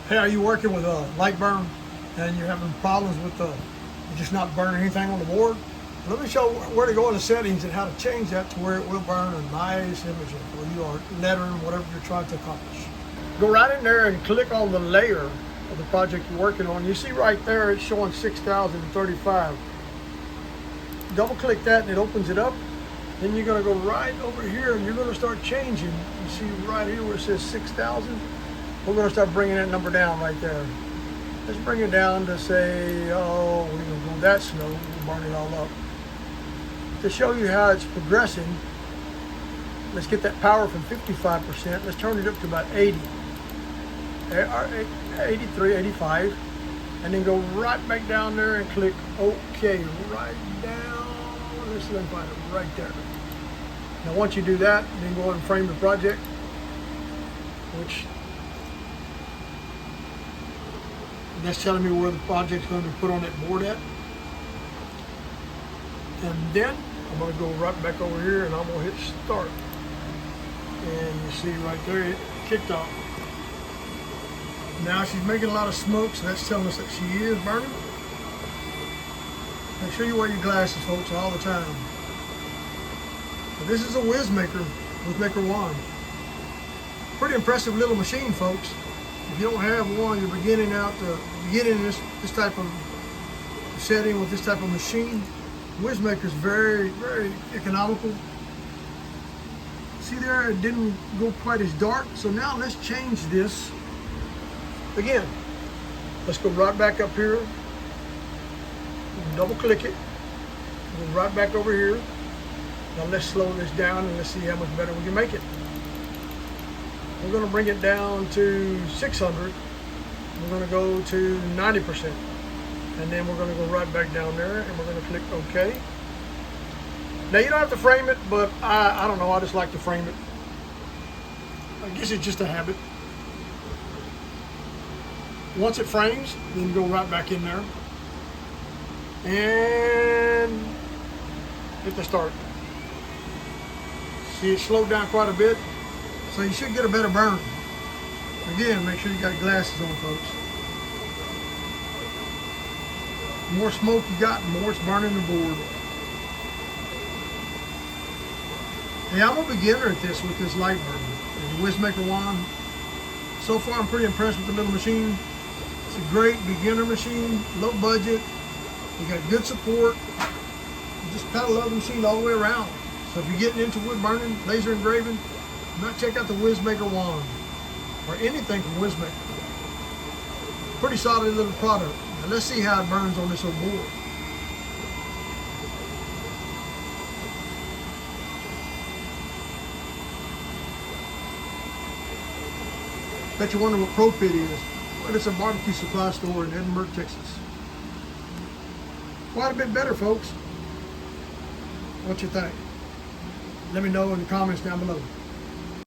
Hey, are you working with a Lightburn and you're having problems with you're just not burning anything on the board? Let me show where to go in the settings and how to change that to where it will burn in nice imaging where you are lettering whatever you're trying to accomplish. Go right in there and click on the layer of the project you're working on. You see right there it's showing 6035. Double click that and it opens it up. Then you're going to go right over here and you're going to start changing. You see right here where it says 6,000. We're going to start bringing that number down right there. Let's bring it down to say, oh, we're going to go that slow. We'll burn it all up. To show you how it's progressing, let's get that power from 55%. Let's turn it up to about 80, 83, 85. And then go right back down there and click OK, right down. Let's find it right there. Now once you do that, then go ahead and frame the project, which that's telling me where the project's going to be put on that board at. And then I'm going to go right back over here and I'm going to hit start. And you see right there, it kicked off. Now she's making a lot of smoke, so that's telling us that she is burning. Make sure you wear your glasses, folks, all the time. But this is a Wizmaker wand. Pretty impressive little machine, folks. If you don't have one, you're beginning this type of setting with this type of machine. Wizmaker is very, very economical. See there, it didn't go quite as dark. So now let's change this. Again, let's go right back up here. Double click it. Go right back over here. Now let's slow this down and let's see how much better we can make it. We're going to bring it down to 600. We're going to go to 90%. And then we're going to go right back down there and we're going to click OK. Now you don't have to frame it, but I don't know, I just like to frame it. I guess it's just a habit. Once it frames, then go right back in there and hit the start. See, it slowed down quite a bit, so you should get a better burn. Again, make sure you got glasses on, folks. The more smoke you got, the more it's burning the board. Hey, I'm a beginner at this with this Lightburn, the Wizmaker wand. So far, I'm pretty impressed with the little machine. It's a great beginner machine, low budget. We got good support. You just kind of love the machine all the way around. So if you're getting into wood burning, laser engraving, you might check out the Wizmaker wand or anything from Wizmaker. Pretty solid little product. Now let's see how it burns on this old board. Bet you wonder what Pro Pit is. Well, it's a barbecue supply store in Edinburgh, Texas. Quite a bit better, folks. What you think? Let me know in the comments down below.